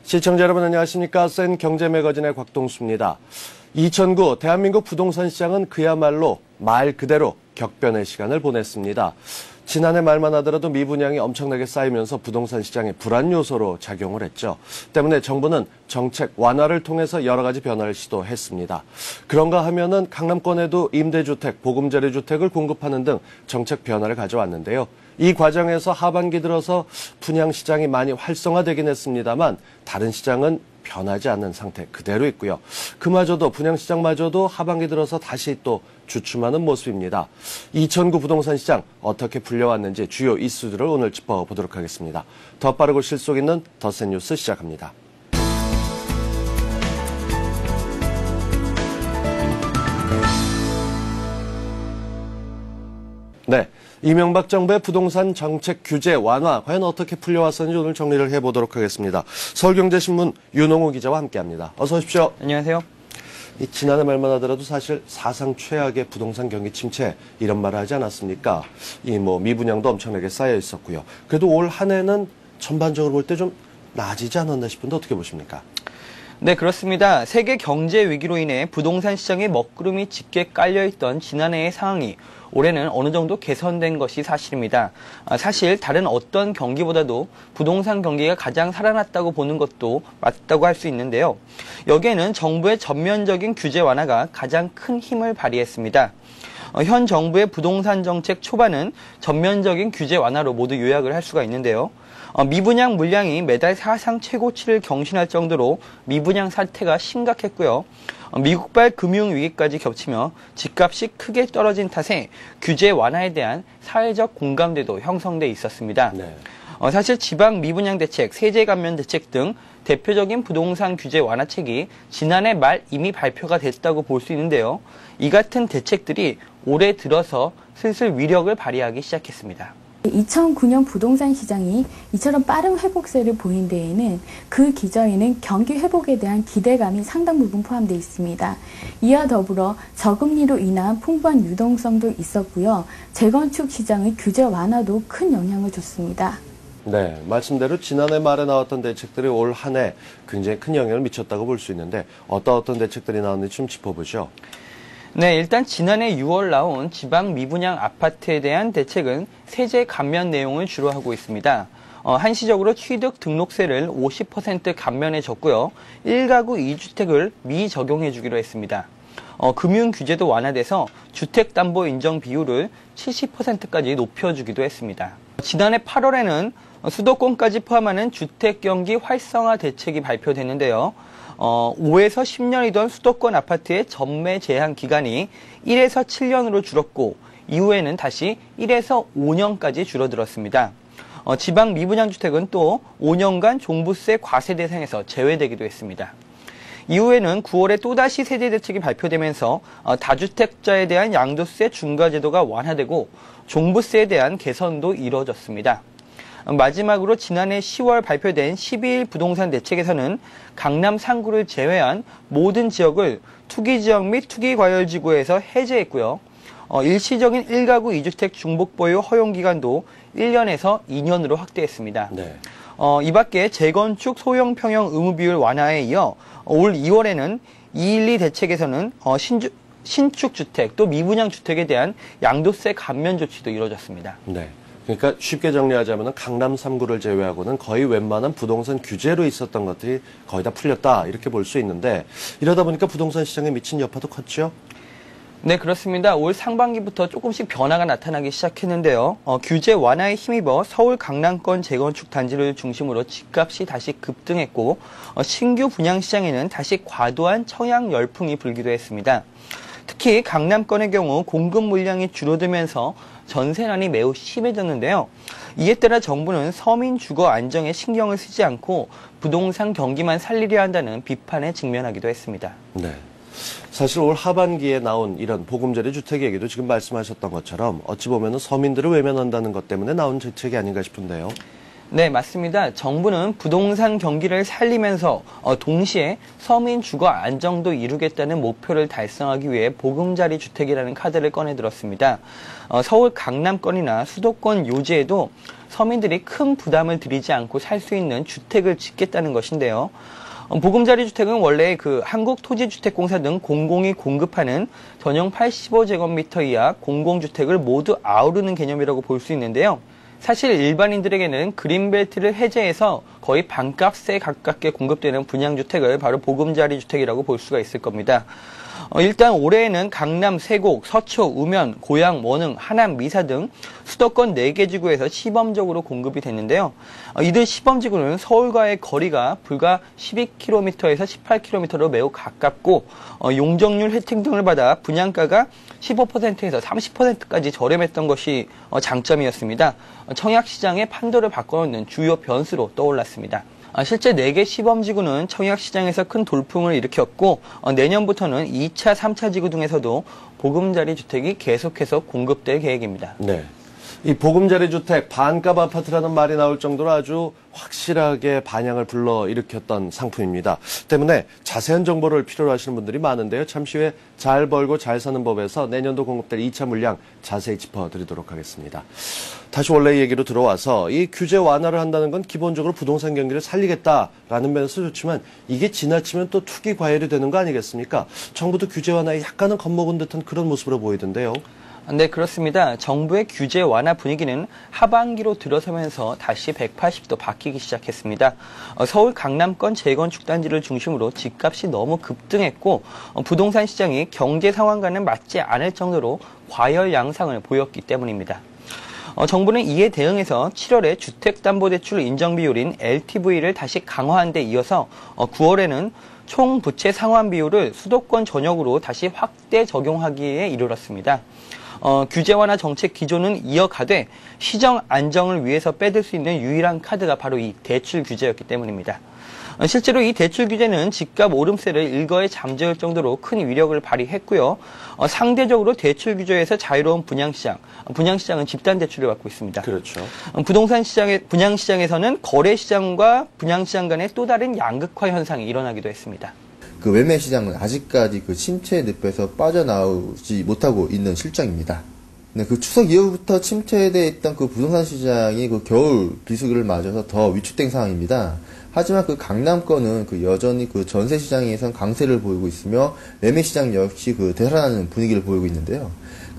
시청자 여러분 안녕하십니까. 센 경제매거진의 곽동수입니다. 2009 대한민국 부동산 시장은 그야말로 말 그대로 격변의 시간을 보냈습니다. 지난해 말만 하더라도 미분양이 엄청나게 쌓이면서 부동산 시장의 불안 요소로 작용을 했죠. 때문에 정부는 정책 완화를 통해서 여러 가지 변화를 시도했습니다. 그런가 하면은 강남권에도 임대주택, 보금자리 주택을 공급하는 등 정책 변화를 가져왔는데요. 이 과정에서 하반기 들어서 분양 시장이 많이 활성화되긴 했습니다만 다른 시장은 변하지 않는 상태 그대로 있고요. 그마저도 분양 시장마저도 하반기 들어서 다시 또 주춤하는 모습입니다. 2009 부동산 시장 어떻게 풀려왔는지 주요 이슈들을 오늘 짚어보도록 하겠습니다. 더 빠르고 실속 있는 더 센 뉴스 시작합니다. 네. 이명박 정부의 부동산 정책 규제 완화 과연 어떻게 풀려왔었는지 오늘 정리를 해보도록 하겠습니다. 서울경제신문 윤홍우 기자와 함께합니다. 어서 오십시오. 안녕하세요. 지난해 말만 하더라도 사실 사상 최악의 부동산 경기 침체 이런 말을 하지 않았습니까? 미분양도 엄청나게 쌓여 있었고요. 그래도 올 한 해는 전반적으로 볼 때 좀 나아지지 않았나 싶은데 어떻게 보십니까? 네, 그렇습니다. 세계 경제 위기로 인해 부동산 시장에 먹구름이 짙게 깔려있던 지난해의 상황이 올해는 어느 정도 개선된 것이 사실입니다. 사실 다른 어떤 경기보다도 부동산 경기가 가장 살아났다고 보는 것도 맞다고 할 수 있는데요. 여기에는 정부의 전면적인 규제 완화가 가장 큰 힘을 발휘했습니다. 현 정부의 부동산 정책 초반은 전면적인 규제 완화로 모두 요약을 할 수가 있는데요. 미분양 물량이 매달 사상 최고치를 경신할 정도로 미분양 사태가 심각했고요. 미국발 금융위기까지 겹치며 집값이 크게 떨어진 탓에 규제 완화에 대한 사회적 공감대도 형성돼 있었습니다. 네. 사실 지방 미분양 대책, 세제 감면 대책 등 대표적인 부동산 규제 완화책이 지난해 말 이미 발표가 됐다고 볼 수 있는데요. 이 같은 대책들이 올해 들어서 슬슬 위력을 발휘하기 시작했습니다. 2009년 부동산 시장이 이처럼 빠른 회복세를 보인 데에는 그 기저에는 경기 회복에 대한 기대감이 상당 부분 포함되어 있습니다. 이와 더불어 저금리로 인한 풍부한 유동성도 있었고요. 재건축 시장의 규제 완화도 큰 영향을 줬습니다. 네, 말씀대로 지난해 말에 나왔던 대책들이 올 한 해 굉장히 큰 영향을 미쳤다고 볼 수 있는데 어떤 대책들이 나왔는지 좀 짚어보죠. 네, 일단 지난해 6월 나온 지방 미분양 아파트에 대한 대책은 세제 감면 내용을 주로 하고 있습니다. 한시적으로 취득 등록세를 50% 감면해줬고요. 1가구 2주택을 미적용해주기로 했습니다. 금융 규제도 완화돼서 주택담보 인정 비율을 70%까지 높여주기도 했습니다. 지난해 8월에는 수도권까지 포함하는 주택경기 활성화 대책이 발표됐는데요. 5에서 10년이던 수도권 아파트의 전매 제한 기간이 1에서 7년으로 줄었고 이후에는 다시 1에서 5년까지 줄어들었습니다. 지방 미분양 주택은 또 5년간 종부세 과세 대상에서 제외되기도 했습니다. 이후에는 9월에 또다시 세제 대책이 발표되면서 다주택자에 대한 양도세 중과 제도가 완화되고 종부세에 대한 개선도 이루어졌습니다. 마지막으로 지난해 10월 발표된 12일 부동산 대책에서는 강남 상구를 제외한 모든 지역을 투기지역 및 투기과열지구에서 해제했고요. 일시적인 1가구 2주택 중복보유 허용기간도 1년에서 2년으로 확대했습니다. 네. 이 밖에 재건축 소형 평형 의무 비율 완화에 이어 올 2월에는 212 대책에서는 신축 주택 또 미분양 주택에 대한 양도세 감면 조치도 이루어졌습니다. 네. 그러니까 쉽게 정리하자면 강남 3구를 제외하고는 거의 웬만한 부동산 규제로 있었던 것들이 거의 다 풀렸다 이렇게 볼 수 있는데 이러다 보니까 부동산 시장에 미친 여파도 컸죠? 네, 그렇습니다. 올 상반기부터 조금씩 변화가 나타나기 시작했는데요. 규제 완화에 힘입어 서울 강남권 재건축 단지를 중심으로 집값이 다시 급등했고 신규 분양 시장에는 다시 과도한 청약 열풍이 불기도 했습니다. 특히 강남권의 경우 공급 물량이 줄어들면서 전세난이 매우 심해졌는데요. 이에 따라 정부는 서민 주거 안정에 신경을 쓰지 않고 부동산 경기만 살리려 한다는 비판에 직면하기도 했습니다. 네. 사실 올 하반기에 나온 이런 보금자리 주택 얘기도 지금 말씀하셨던 것처럼 어찌 보면 서민들을 외면한다는 것 때문에 나온 정책이 아닌가 싶은데요. 네, 맞습니다. 정부는 부동산 경기를 살리면서 동시에 서민 주거 안정도 이루겠다는 목표를 달성하기 위해 보금자리 주택이라는 카드를 꺼내들었습니다. 서울 강남권이나 수도권 요지에도 서민들이 큰 부담을 들이지 않고 살 수 있는 주택을 짓겠다는 것인데요. 보금자리 주택은 원래 그 한국토지주택공사 등 공공이 공급하는 전용 85제곱미터 이하 공공주택을 모두 아우르는 개념이라고 볼 수 있는데요. 사실 일반인들에게는 그린벨트를 해제해서 거의 반값에 가깝게 공급되는 분양주택을 바로 보금자리 주택이라고 볼 수가 있을 겁니다. 일단 올해에는 강남, 세곡, 서초, 우면, 고양, 원흥, 하남, 미사 등 수도권 4개 지구에서 시범적으로 공급이 됐는데요. 이들 시범지구는 서울과의 거리가 불과 12km에서 18km로 매우 가깝고 용적률 혜택 등을 받아 분양가가 15%에서 30%까지 저렴했던 것이 장점이었습니다. 청약시장의 판도를 바꿔놓는 주요 변수로 떠올랐습니다. 실제 4개 시범지구는 청약시장에서 큰 돌풍을 일으켰고 내년부터는 2차, 3차 지구 등에서도 보금자리 주택이 계속해서 공급될 계획입니다. 네. 이 보금자리 주택, 반값 아파트라는 말이 나올 정도로 아주 확실하게 반향을 불러일으켰던 상품입니다. 때문에 자세한 정보를 필요로 하시는 분들이 많은데요. 잠시 후에 잘 벌고 잘 사는 법에서 내년도 공급될 2차 물량 자세히 짚어드리도록 하겠습니다. 다시 원래 얘기로 들어와서 이 규제 완화를 한다는 건 기본적으로 부동산 경기를 살리겠다라는 면에서 좋지만 이게 지나치면 또 투기 과열이 되는 거 아니겠습니까? 정부도 규제 완화에 약간은 겁먹은 듯한 그런 모습으로 보이던데요. 네, 그렇습니다. 정부의 규제 완화 분위기는 하반기로 들어서면서 다시 180도 바뀌기 시작했습니다. 서울 강남권 재건축 단지를 중심으로 집값이 너무 급등했고 부동산 시장이 경제 상황과는 맞지 않을 정도로 과열 양상을 보였기 때문입니다. 정부는 이에 대응해서 7월에 주택담보대출 인정 비율인 LTV를 다시 강화한 데 이어서 9월에는 총 부채 상환 비율을 수도권 전역으로 다시 확대 적용하기에 이르렀습니다. 규제 완화 정책 기조는 이어가되 시정 안정을 위해서 빼들 수 있는 유일한 카드가 바로 이 대출 규제였기 때문입니다. 실제로 이 대출 규제는 집값 오름세를 일거에 잠재울 정도로 큰 위력을 발휘했고요. 상대적으로 대출 규제에서 자유로운 분양시장은 집단 대출을 받고 있습니다. 그렇죠. 분양시장에서는 거래시장과 분양시장 간의 또 다른 양극화 현상이 일어나기도 했습니다. 그 매매 시장은 아직까지 그 침체의 늪에서 빠져나오지 못하고 있는 실정입니다. 네, 그 추석 이후부터 침체되어 있던 그 부동산 시장이 그 겨울 비수기를 맞아서 더 위축된 상황입니다. 하지만 그 강남권은 그 여전히 그 전세 시장에선 강세를 보이고 있으며 매매 시장 역시 그 되살아나는 분위기를 보이고 있는데요.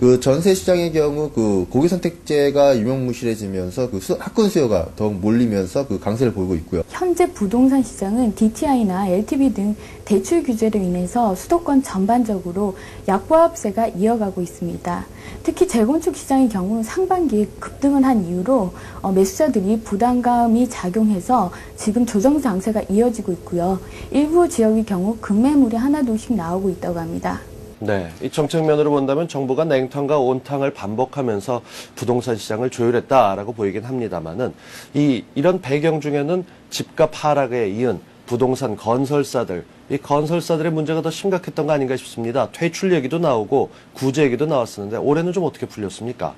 그 전세 시장의 경우 그 고객 선택제가 유명무실해지면서 그 학군 수요가 더욱 몰리면서 그 강세를 보이고 있고요. 현재 부동산 시장은 DTI나 LTV 등 대출 규제로 인해서 수도권 전반적으로 약보합세가 이어가고 있습니다. 특히 재건축 시장의 경우 상반기에 급등을 한 이후로 매수자들이 부담감이 작용해서 지금 조정 장세가 이어지고 있고요. 일부 지역의 경우 급매물이 하나둘씩 나오고 있다고 합니다. 네, 이 정책면으로 본다면 정부가 냉탕과 온탕을 반복하면서 부동산 시장을 조율했다라고 보이긴 합니다만은 이런 배경 중에는 집값 하락에 이은 부동산 건설사들, 이 건설사들의 문제가 더 심각했던 거 아닌가 싶습니다. 퇴출 얘기도 나오고 구제 얘기도 나왔었는데 올해는 좀 어떻게 풀렸습니까?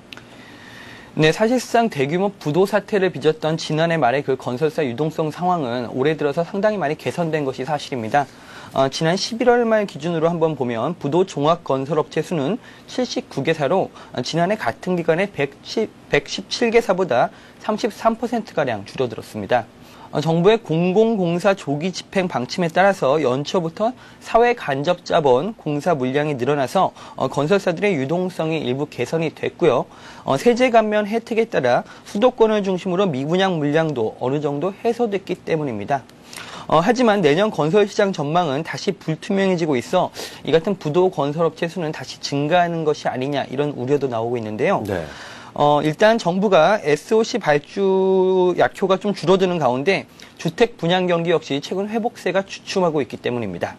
네, 사실상 대규모 부도 사태를 빚었던 지난해 말의 그 건설사 유동성 상황은 올해 들어서 상당히 많이 개선된 것이 사실입니다. 지난 11월 말 기준으로 한번 보면 부도 종합건설업체 수는 79개사로 지난해 같은 기간에 117개사보다 33%가량 줄어들었습니다. 정부의 공공공사 조기 집행 방침에 따라서 연초부터 사회 간접 자본 공사 물량이 늘어나서 건설사들의 유동성이 일부 개선이 됐고요. 세제 감면 혜택에 따라 수도권을 중심으로 미분양 물량도 어느 정도 해소됐기 때문입니다. 하지만 내년 건설시장 전망은 다시 불투명해지고 있어 이 같은 부도 건설업체 수는 다시 증가하는 것이 아니냐 이런 우려도 나오고 있는데요. 네. 일단 정부가 SOC 발주 약효가 좀 줄어드는 가운데 주택 분양 경기 역시 최근 회복세가 주춤하고 있기 때문입니다.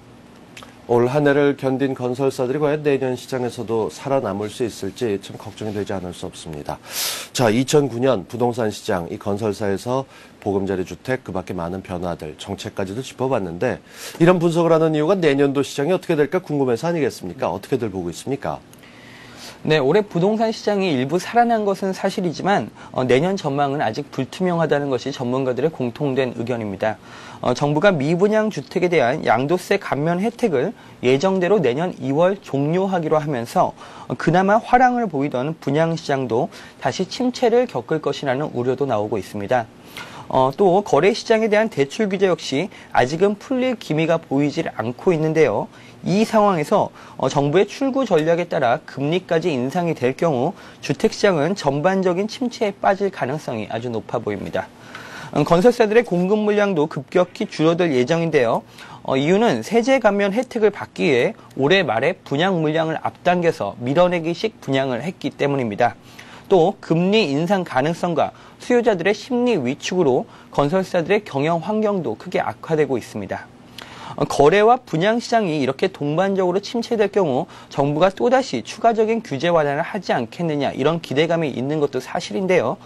올 한 해를 견딘 건설사들이 과연 내년 시장에서도 살아남을 수 있을지 참 걱정이 되지 않을 수 없습니다. 자, 2009년 부동산 시장, 이 건설사에서 보금자리 주택, 그 밖에 많은 변화들, 정책까지도 짚어봤는데 이런 분석을 하는 이유가 내년도 시장이 어떻게 될까 궁금해서 아니겠습니까? 어떻게들 보고 있습니까? 네, 올해 부동산 시장이 일부 살아난 것은 사실이지만 내년 전망은 아직 불투명하다는 것이 전문가들의 공통된 의견입니다. 정부가 미분양 주택에 대한 양도세 감면 혜택을 예정대로 내년 2월 종료하기로 하면서 그나마 화랑을 보이던 분양시장도 다시 침체를 겪을 것이라는 우려도 나오고 있습니다. 또 거래 시장에 대한 대출 규제 역시 아직은 풀릴 기미가 보이질 않고 있는데요. 이 상황에서 정부의 출구 전략에 따라 금리까지 인상이 될 경우 주택시장은 전반적인 침체에 빠질 가능성이 아주 높아 보입니다. 건설사들의 공급 물량도 급격히 줄어들 예정인데요. 이유는 세제 감면 혜택을 받기 위해 올해 말에 분양 물량을 앞당겨서 밀어내기식 분양을 했기 때문입니다. 또 금리 인상 가능성과 수요자들의 심리 위축으로 건설사들의 경영 환경도 크게 악화되고 있습니다. 거래와 분양 시장이 이렇게 동반적으로 침체될 경우 정부가 또다시 추가적인 규제 완화를 하지 않겠느냐 이런 기대감이 있는 것도 사실인데요.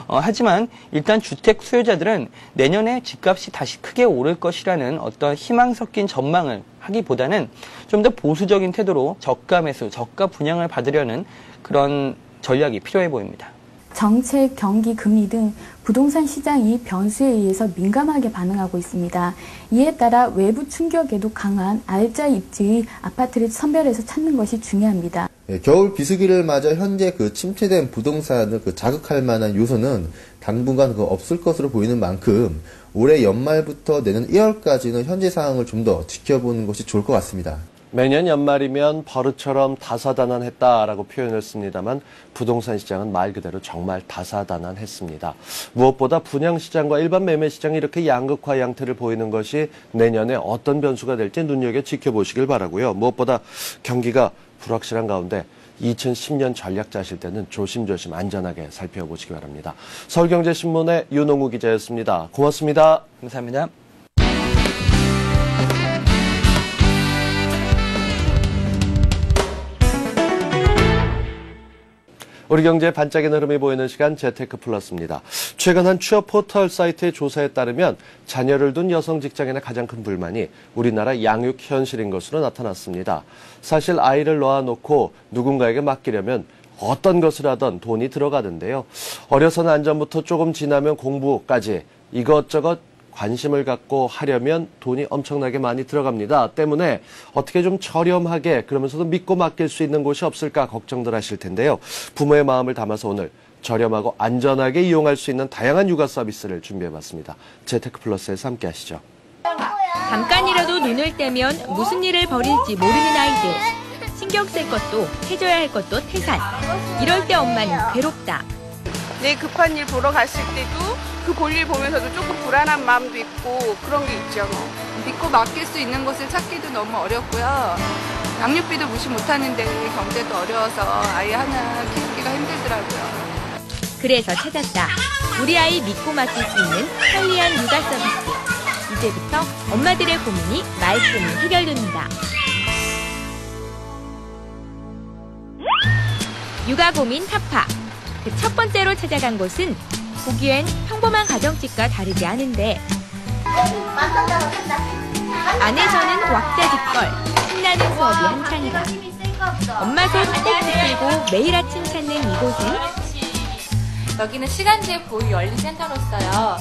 하지만 일단 주택 수요자들은 내년에 집값이 다시 크게 오를 것이라는 어떤 희망 섞인 전망을 하기보다는 좀 더 보수적인 태도로 저가 매수, 저가 분양을 받으려는 그런 전략이 필요해 보입니다. 정책, 경기, 금리 등 부동산 시장이 변수에 의해서 민감하게 반응하고 있습니다. 이에 따라 외부 충격에도 강한 알짜 입지의 아파트를 선별해서 찾는 것이 중요합니다. 네, 겨울 비수기를 맞아 현재 그 침체된 부동산을 자극할 만한 요소는 당분간 없을 것으로 보이는 만큼 올해 연말부터 내년 1월까지는 현재 상황을 좀 더 지켜보는 것이 좋을 것 같습니다. 매년 연말이면 버릇처럼 다사다난했다라고 표현을 씁니다만 부동산 시장은 말 그대로 정말 다사다난했습니다. 무엇보다 분양시장과 일반 매매시장이 이렇게 양극화 양태를 보이는 것이 내년에 어떤 변수가 될지 눈여겨 지켜보시길 바라고요. 무엇보다 경기가 불확실한 가운데 2010년 전략 짜실 때는 조심조심 안전하게 살펴보시기 바랍니다. 서울경제신문의 윤홍우 기자였습니다. 고맙습니다. 감사합니다. 우리 경제의 반짝이는 흐름이 보이는 시간 재테크 플러스입니다. 최근 한 취업 포털 사이트의 조사에 따르면 자녀를 둔 여성 직장인의 가장 큰 불만이 우리나라 양육 현실인 것으로 나타났습니다. 사실 아이를 놓아놓고 누군가에게 맡기려면 어떤 것을 하던 돈이 들어가는데요. 어려서는 안전부터 조금 지나면 공부까지 이것저것 관심을 갖고 하려면 돈이 엄청나게 많이 들어갑니다. 때문에 어떻게 좀 저렴하게 그러면서도 믿고 맡길 수 있는 곳이 없을까 걱정들 하실 텐데요. 부모의 마음을 담아서 오늘 저렴하고 안전하게 이용할 수 있는 다양한 육아 서비스를 준비해봤습니다. 재테크 플러스에서 함께 하시죠. 잠깐이라도 눈을 떼면 무슨 일을 벌일지 모르는 아이들. 신경 쓸 것도 해줘야 할 것도 태산. 이럴 때 엄마는 괴롭다. 내 급한 일 보러 갔을 때도 그 볼일 보면서도 조금 불안한 마음도 있고 그런 게 있죠. 믿고 맡길 수 있는 곳을 찾기도 너무 어렵고요. 양육비도 무시 못하는데 경제도 어려워서 아이 하나 키우기가 힘들더라고요. 그래서 찾았다. 우리 아이 믿고 맡길 수 있는 편리한 육아 서비스. 이제부터 엄마들의 고민이 말끔히 해결됩니다. 육아 고민 타파. 그 첫 번째로 찾아간 곳은 보기엔 평범한 가정집과 다르지 않은데 안에서는 왁자지껄, 신나는 수업이 한창이다. 엄마 손 꼭 붙들고 매일 아침 찾는 이곳은 여기는 시간제 보유 열린센터로서요.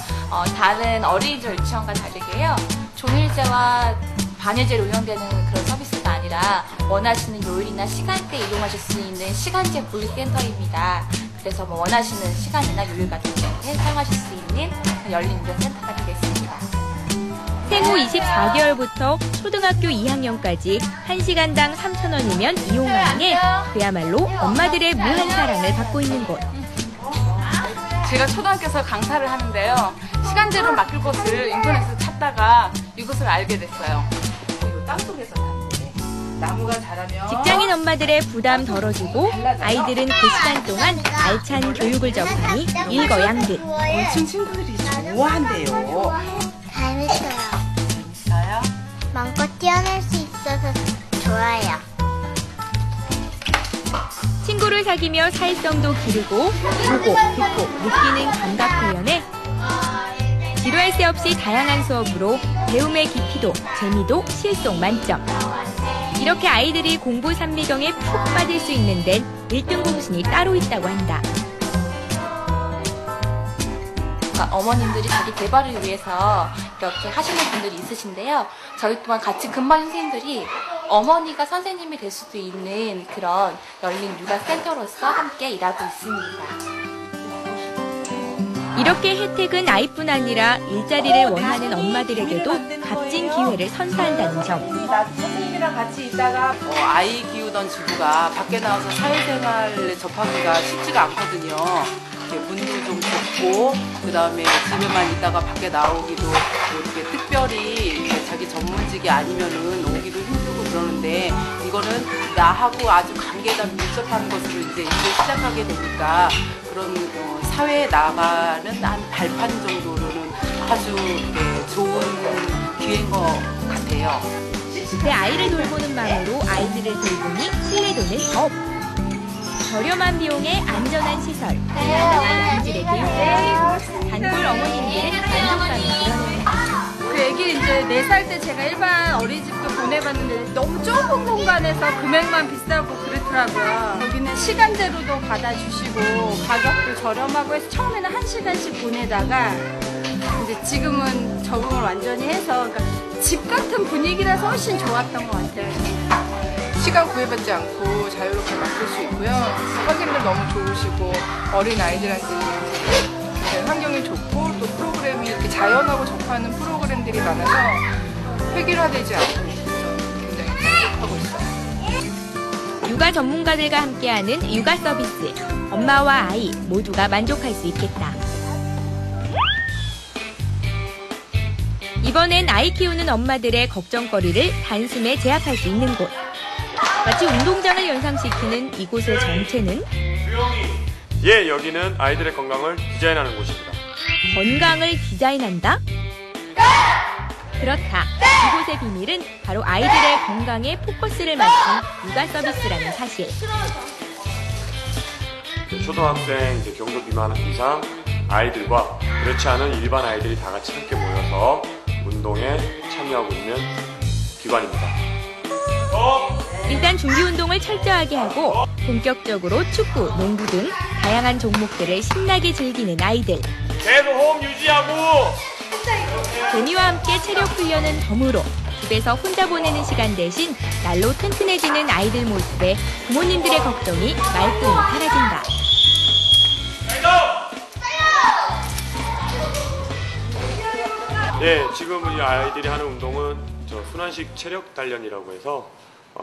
다른 어린이집 유치원과 다르게요. 종일제와 반일제로 운영되는 그런 서비스가 아니라 원하시는 요일이나 시간대에 이용하실 수 있는 시간제 보유센터입니다. 그래서 원하시는 시간이나 요일 같은 때 사용하실 수 있는 열린 유료 센터가 되겠습니다. 생후 24개월부터 초등학교 2학년까지 1시간당 3,000원이면 이용 가능해 그야말로 엄마들의 무한 사랑을 받고 있는 곳. 제가 초등학교에서 강사를 하는데요. 시간제로 맡길 곳을 인터넷에서 찾다가 이곳을 알게 됐어요. 이거 땅속에서 탔는데 나무가 자라면 직장인 엄마들의 부담 덜어주고 아이들은 그 시간 동안 알찬 교육을 접하니 일거양득. 엄청 친구들이 좋아한대요. 재밌어요. 재밌어요? 마음껏 뛰어날 수 있어서 좋아요. 친구를 사귀며 사회성도 기르고 보고, 듣고, 느끼는 감각 훈련에 지루할 새 없이 다양한 수업으로 배움의 깊이도 재미도 실속 만점. 이렇게 아이들이 공부 산미경에 푹 빠질 수 있는 데는 1등 공신이 따로 있다고 한다. 어머님들이 자기 개발을 위해서 이렇게 하시는 분들이 있으신데요. 저희 또한 같이 근무하는 선생님들이 어머니가 선생님이 될 수도 있는 그런 열린 육아센터로서 함께 일하고 있습니다. 이렇게 혜택은 아이뿐 아니라 일자리를 원하는 엄마들에게도 값진 기회를 선사한다는 점. 나도 선생님이랑 같이 있다가 아이 키우던 주부가 밖에 나와서 사회생활에 접하기가 쉽지가 않거든요. 문도 좀 좁고 그다음에 집에만 있다가 밖에 나오기도 뭐 이렇게 특별히 이렇게 자기 전문직이 아니면은 오기도 힘들고 그러는데 이거는 나하고 아주 관계가 밀접한 것으로 이제 시작하게 되니까 그런 사회에 나가는 한 발판 정도로는 아주 좋은 기회인 것 같아요. 내 아이를 돌보는 마음으로 아이들을 돌보니 신뢰도는 업. 저렴한 비용에 안전한 시설, 다양한 품질의 교육까지 단골 어머님들의 만족감이 드러납니다. 그 애기 이제 4살 때 제가 일반 어린이집도 보내봤는데 너무 좁은 공간에서 금액만 비싸고 그렇더라고요. 여기는 시간제로도 받아주시고 가격도 저렴하고 해서 처음에는 1시간씩 보내다가 이제 지금은 적응을 완전히 해서 그러니까 집 같은 분위기라서 훨씬 좋았던 것 같아요. 시간 구애받지 않고 자유롭게 맡길 수 있고요. 선생님들 너무 좋으시고 어린 아이들한테는 환경이 좋고 또 프로그램이 이렇게 자연하고 접하는 프로그램들이 많아서 획일화되지 않고 굉장히 만족하고 있어요. 육아 전문가들과 함께하는 육아 서비스. 엄마와 아이 모두가 만족할 수 있겠다. 이번엔 아이 키우는 엄마들의 걱정거리를 단숨에 제압할 수 있는 곳. 마치 운동장을 연상시키는 이곳의 정체는 예, 여기는 아이들의 건강을 디자인하는 곳입니다. 건강을 디자인한다? 그렇다. 이곳의 비밀은 바로 아이들의 건강에 포커스를 맞춘 육아 서비스라는 사실. 초등학생, 경도 비만 이상 아이들과 그렇지 않은 일반 아이들이 다 같이 함께 모여서 운동에 참여하고 있는 기관입니다. 일단 준비 운동을 철저하게 하고 본격적으로 축구, 농구 등 다양한 종목들을 신나게 즐기는 아이들. 계속 호흡 유지하고 재미와 함께 체력 훈련은 덤으로 집에서 혼자 보내는 시간 대신 날로 튼튼해지는 아이들 모습에 부모님들의 걱정이 말끔히 사라진다. 예, 지금 이 아이들이 하는 운동은 순환식 체력 단련이라고 해서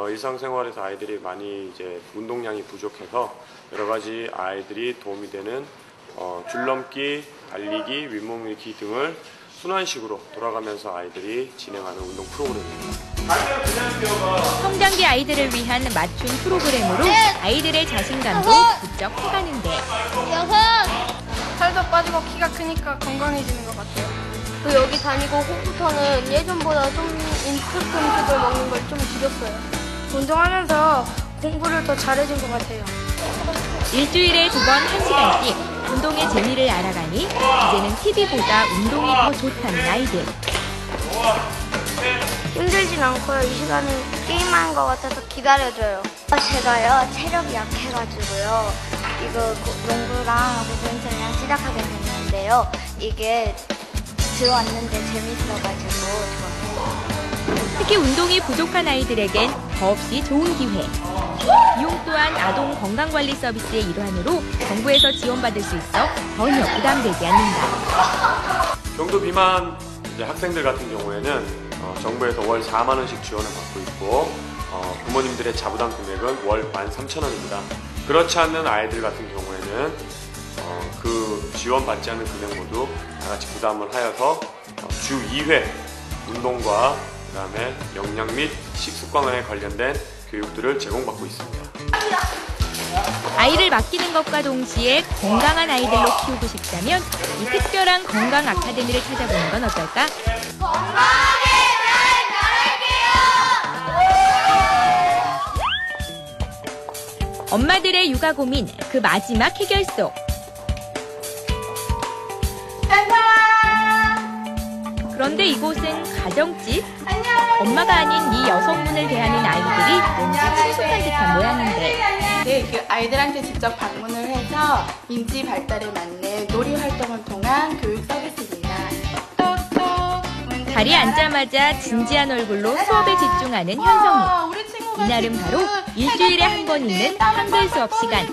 일상생활에서 아이들이 많이 이제 운동량이 부족해서 여러 가지 아이들이 도움이 되는 줄넘기, 달리기, 윗몸 일으키기 등을 순환식으로 돌아가면서 아이들이 진행하는 운동 프로그램입니다. 성장기 아이들을 위한 맞춤 프로그램으로 아이들의 자신감도 부쩍 커가는데. 살도 빠지고 키가 크니까 건강해지는 것 같아요. 여기 다니고 후부터는 예전보다 좀 인스턴트 음식을 먹는 걸 좀 줄였어요. 운동하면서 공부를 더 잘해진 것 같아요. 일주일에 2번 1시간씩 운동의 재미를 알아가니 이제는 TV보다 운동이 더 좋다는 아이들. 힘들진 않고요. 이 시간은 게임하는 것 같아서 기다려줘요. 제가요 체력이 약해가지고요. 이거 농구랑 배드민턴이랑 시작하게 됐는데요. 이게 들어왔는데 재밌어가지고 좋았어요. 특히 운동이 부족한 아이들에겐 더없이 좋은 기회. 비용 또한 아동 건강관리 서비스의 일환으로 정부에서 지원받을 수 있어 전혀 부담되지 않는다. 경도 비만 학생들 같은 경우에는 정부에서 월 4만 원씩 지원을 받고 있고 부모님들의 자부담 금액은 월 13,000원입니다. 그렇지 않는 아이들 같은 경우에는 그 지원받지 않는 금액 모두 다 같이 부담을 하여서 주 2회 운동과 그다음에 영양 및 식습관에 관련된 교육들을 제공받고 있습니다. 아이를 맡기는 것과 동시에 건강한 아이들로 키우고 싶다면 이 특별한 건강 아카데미를 찾아보는 건 어떨까? 건강하게 잘할게요! 엄마들의 육아 고민, 그 마지막 해결소. 그런데 이곳은 가정집? 엄마가 아닌 이 여성분을 대하는 아이들이 왠지 친숙한 듯한 모양인데. 네, 아이들한테 직접 방문을 해서 인지 발달에 맞는 놀이 활동을 통한 교육 서비스입니다. 자리에 앉자마자 진지한 얼굴로 수업에 집중하는 현성이. 이날은 바로 일주일에 한 번 있는 한글 수업 시간.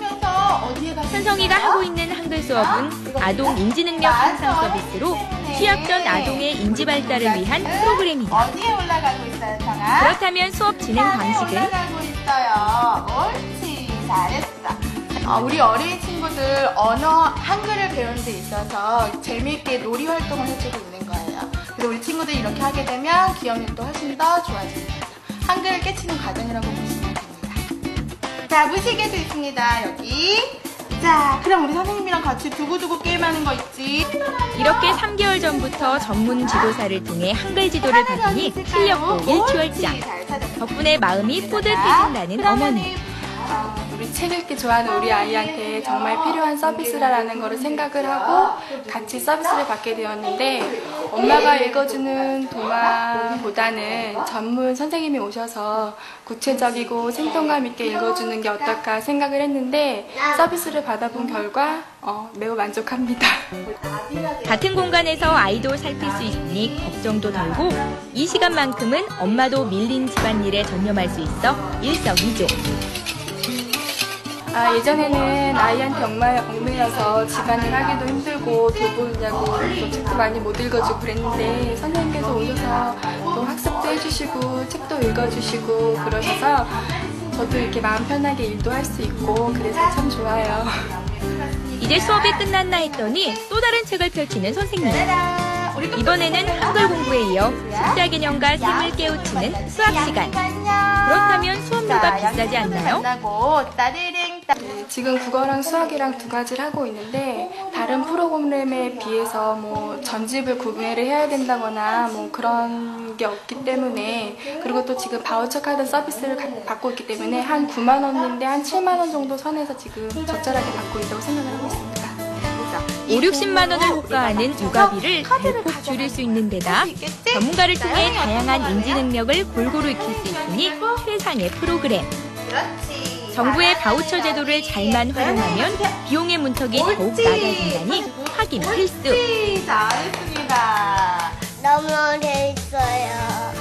현성이가 하고 있는 한글 수업은 아동 인지능력 향상 서비스로 취약 전 아동의 인지 발달을 위한 프로그램이다. 어디에 올라가고 있어요, 성아? 그렇다면 수업 진행 방식은? 올라가고 있어요. 옳지, 잘했어. 우리 어린 친구들 언어 한글을 배우는 데 있어서 재미있게 놀이 활동을 해주고 있는 거예요. 그래서 우리 친구들이 이렇게 하게 되면 기억력도 훨씬 더 좋아집니다. 한글을 깨치는 과정이라고 보시면 됩니다. 자, 무시개도 있습니다, 여기. 자, 그럼 우리 선생님이랑 같이 두고두고 게임하는 거 있지? 이렇게 3개월 전부터 전문 지도사를 통해 한글 지도를 받으니 실력도 일취월장. 덕분에 마음이 뿌듯해진다는 어머니. 우리 책 읽기 좋아하는 우리 아이한테 정말 필요한 서비스라는 거를 생각을 하고 같이 서비스를 받게 되었는데, 엄마가 읽어주는 동화보다는 전문 선생님이 오셔서 구체적이고 생동감 있게 읽어주는 게 어떨까 생각을 했는데, 서비스를 받아본 결과 매우 만족합니다. 같은 공간에서 아이도 살필 수 있으니 걱정도 덜고 이 시간만큼은 엄마도 밀린 집안일에 전념할 수 있어 일석이조. 예전에는 아이한테 얽매여서 집안일 하기도 힘들고 돌보느냐고 또 책도 많이 못 읽어주고 그랬는데, 선생님께서 오셔서 또 학습도 해주시고 책도 읽어주시고 그러셔서 저도 이렇게 마음 편하게 일도 할 수 있고 그래서 참 좋아요. 이제 수업이 끝났나 했더니 또 다른 책을 펼치는 선생님. 이번에는 한글 공부에 이어 숫자 개념과 셈을 깨우치는 수학 시간. 그렇다면 수업료가 비싸지 않나요? 지금 국어랑 수학이랑 두 가지를 하고 있는데, 다른 프로그램에 비해서 뭐 전집을 구매를 해야 된다거나 뭐 그런 게 없기 때문에, 그리고 또 지금 바우처 카드 서비스를 받고 있기 때문에 한 9만 원인데 한 7만 원 정도 선에서 지금 적절하게 받고 있다고 생각을 하고 있습니다. 5, 60만 원을 호가하는 육아비를 대폭 줄일 수 있는 데다 전문가를 통해 다양한 인지 능력을 골고루 익힐 수 있으니 최상의 프로그램. 정부의 바우처 제도를 잘만 활용하면 비용의 문턱이 더욱 낮아진다니 확인 필수. 잘했습니다. 너무 재밌어요.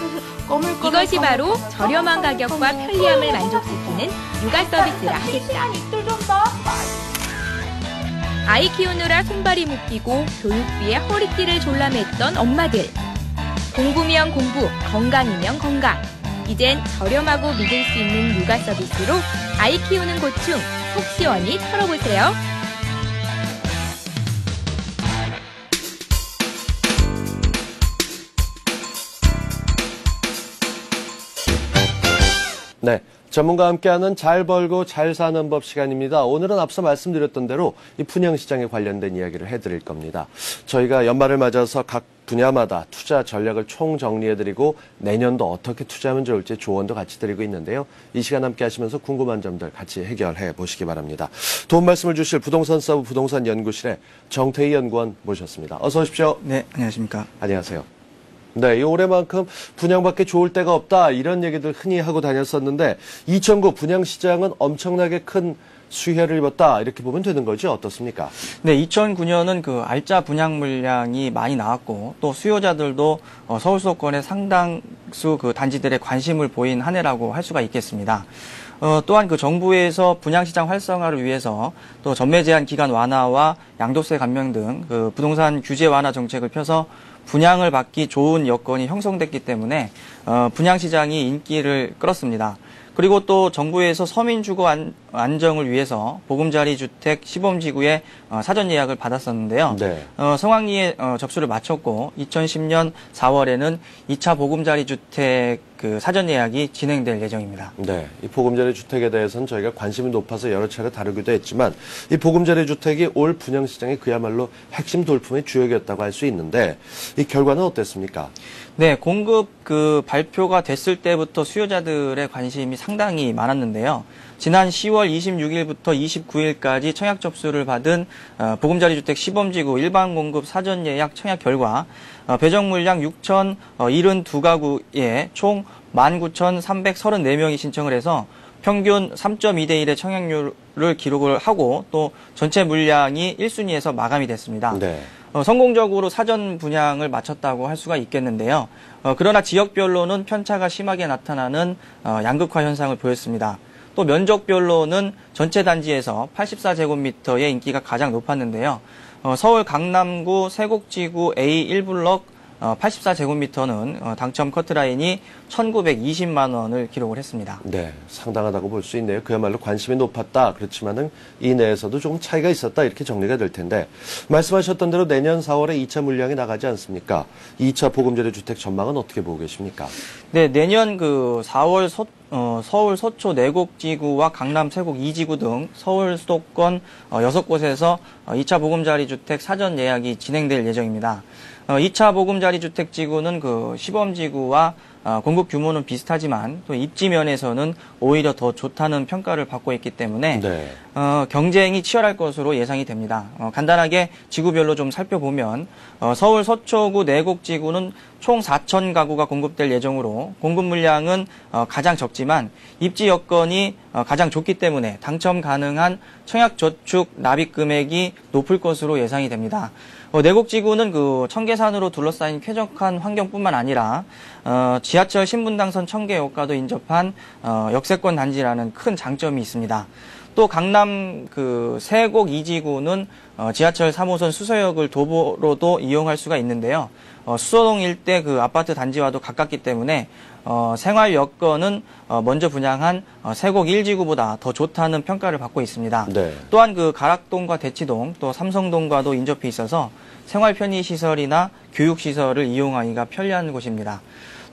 이것이 바로 저렴한 가격과 편리함을 만족시키는 육아 서비스라 하겠다. 아이 키우느라 손발이 묶이고 교육비에 허리띠를 졸라맸던 엄마들. 공부면 공부, 건강이면 건강. 이젠 저렴하고 믿을 수 있는 육아 서비스로 아이 키우는 고충 속 시원히 털어보세요. 네, 전문가와 함께하는 잘 벌고 잘 사는 법 시간입니다. 오늘은 앞서 말씀드렸던 대로 이 분양시장에 관련된 이야기를 해드릴 겁니다. 저희가 연말을 맞아서 각 분야마다 투자 전략을 총정리해드리고 내년도 어떻게 투자하면 좋을지 조언도 같이 드리고 있는데요. 이 시간 함께 하시면서 궁금한 점들 같이 해결해 보시기 바랍니다. 도움 말씀을 주실 부동산 서브 부동산 연구실의 정태희 연구원 모셨습니다. 어서 오십시오. 네, 안녕하십니까. 안녕하세요. 네, 이 올해만큼 분양받기 좋을 때가 없다 이런 얘기들 흔히 하고 다녔었는데 2009 분양시장은 엄청나게 큰 수혜를 입었다 이렇게 보면 되는 거죠? 어떻습니까? 네, 2009년은 그 알짜 분양 물량이 많이 나왔고 또 수요자들도 서울 수도권의 상당수 그 단지들에 관심을 보인 한 해라고 할 수가 있겠습니다. 또한 그 정부에서 분양시장 활성화를 위해서 또 전매 제한 기간 완화와 양도세 감면 등 그 부동산 규제 완화 정책을 펴서 분양을 받기 좋은 여건이 형성됐기 때문에 분양시장이 인기를 끌었습니다. 그리고 또 정부에서 서민 주거 안정을 위해서 보금자리 주택 시범지구에 사전 예약을 받았었는데요. 네. 성황리에 접수를 마쳤고 2010년 4월에는 2차 보금자리 주택 그 사전 예약이 진행될 예정입니다. 네, 이 보금자리 주택에 대해서는 저희가 관심이 높아서 여러 차례 다루기도 했지만 이 보금자리 주택이 올 분양시장의 그야말로 핵심 돌풍의 주역이었다고 할 수 있는데 이 결과는 어땠습니까? 네, 공급 그 발표가 됐을 때부터 수요자들의 관심이 상당히 많았는데요. 지난 10월 26일부터 29일까지 청약 접수를 받은 보금자리주택 시범지구 일반 공급 사전 예약 청약 결과 배정 물량 6,072가구에 총 19,334명이 신청을 해서 평균 3.2대 1의 청약률을 기록을 하고 또 전체 물량이 1순위에서 마감이 됐습니다. 네. 성공적으로 사전 분양을 마쳤다고 할 수가 있겠는데요. 그러나 지역별로는 편차가 심하게 나타나는 양극화 현상을 보였습니다. 또 면적별로는 전체 단지에서 84제곱미터의 인기가 가장 높았는데요. 서울 강남구 세곡지구 A1블럭 84제곱미터는 당첨 커트라인이 1,920만 원을 기록을 했습니다. 네, 상당하다고 볼 수 있네요. 그야말로 관심이 높았다. 그렇지만은 이 내에서도 조금 차이가 있었다. 이렇게 정리가 될 텐데 말씀하셨던 대로 내년 4월에 2차 물량이 나가지 않습니까? 2차 보금자리 주택 전망은 어떻게 보고 계십니까? 네, 내년 4월 서울 서초 내곡지구와 강남 세곡 2지구 등 서울 수도권 6곳에서 2차 보금자리 주택 사전 예약이 진행될 예정입니다. 2차 보금자리 주택 지구는 시범지구와 공급 규모는 비슷하지만 또 입지 면에서는 오히려 더 좋다는 평가를 받고 있기 때문에 네. 경쟁이 치열할 것으로 예상이 됩니다. 간단하게 지구별로 좀 살펴보면 서울 서초구 내곡지구는 총 4,000가구가 공급될 예정으로 공급 물량은 가장 적지만 입지 여건이 가장 좋기 때문에 당첨 가능한 청약저축 납입 금액이 높을 것으로 예상이 됩니다. 내곡지구는 청계산으로 둘러싸인 쾌적한 환경뿐만 아니라 지하철 신분당선 청계역과도 인접한 역세권 단지라는 큰 장점이 있습니다. 또 강남 세곡 2지구는 지하철 3호선 수서역을 도보로도 이용할 수가 있는데요. 수서동 일대 아파트 단지와도 가깝기 때문에 생활 여건은 먼저 분양한 세곡 1지구보다 더 좋다는 평가를 받고 있습니다. 네. 또한 가락동과 대치동 또 삼성동과도 인접해 있어서 생활 편의시설이나 교육시설을 이용하기가 편리한 곳입니다.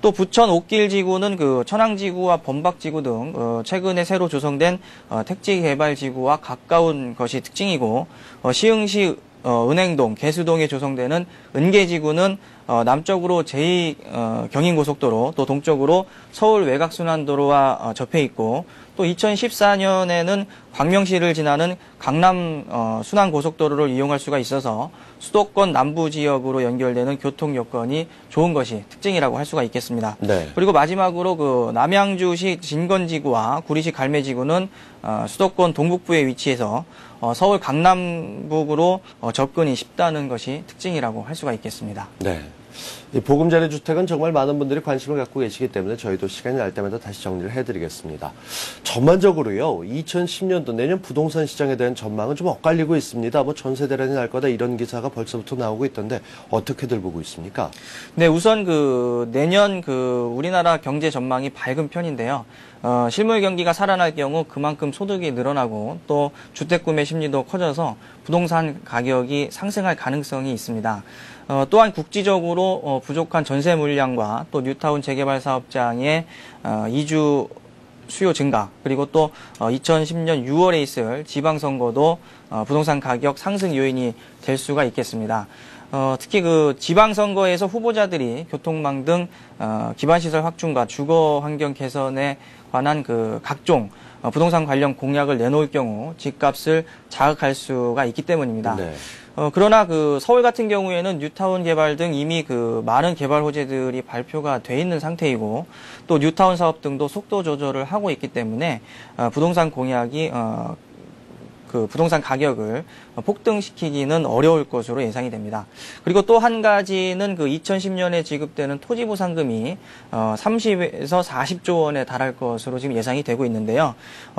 또 부천 옥길지구는 천왕지구와 범박지구 등 최근에 새로 조성된 택지개발지구와 가까운 것이 특징이고 시흥시 은행동, 개수동에 조성되는 은계지구는 남쪽으로 제2경인고속도로 또 동쪽으로 서울 외곽순환도로와 접해 있고 또 2014년에는 광명시를 지나는 강남 순환고속도로를 이용할 수가 있어서 수도권 남부 지역으로 연결되는 교통 여건이 좋은 것이 특징이라고 할 수가 있겠습니다. 네. 그리고 마지막으로 남양주시 진건지구와 구리시 갈매지구는 수도권 동북부에 위치해서 서울 강남북으로 접근이 쉽다는 것이 특징이라고 할 수가 있겠습니다. 네. 이 보금자리 주택은 정말 많은 분들이 관심을 갖고 계시기 때문에 저희도 시간이 날 때마다 다시 정리를 해드리겠습니다. 전반적으로요, 2010년도 내년 부동산 시장에 대한 전망은 좀 엇갈리고 있습니다. 전세 대란이 날 거다 이런 기사가 벌써부터 나오고 있던데 어떻게들 보고 있습니까? 네, 우선 내년 우리나라 경제 전망이 밝은 편인데요. 실물 경기가 살아날 경우 그만큼 소득이 늘어나고 또 주택 구매 심리도 커져서 부동산 가격이 상승할 가능성이 있습니다. 또한 국지적으로 부족한 전세 물량과 또 뉴타운 재개발 사업장의 이주 수요 증가 그리고 또 2010년 6월에 있을 지방선거도 부동산 가격 상승 요인이 될 수가 있겠습니다. 특히 지방선거에서 후보자들이 교통망 등 기반시설 확충과 주거 환경 개선에 관한 각종 부동산 관련 공약을 내놓을 경우 집값을 자극할 수가 있기 때문입니다. 네. 그러나 서울 같은 경우에는 뉴타운 개발 등 이미 많은 개발 호재들이 발표가 돼 있는 상태이고 또 뉴타운 사업 등도 속도 조절을 하고 있기 때문에 부동산 공약이 부동산 가격을 폭등시키기는 어려울 것으로 예상이 됩니다. 그리고 또 한 가지는 2010년에 지급되는 토지보상금이 30에서 40조 원에 달할 것으로 지금 예상이 되고 있는데요.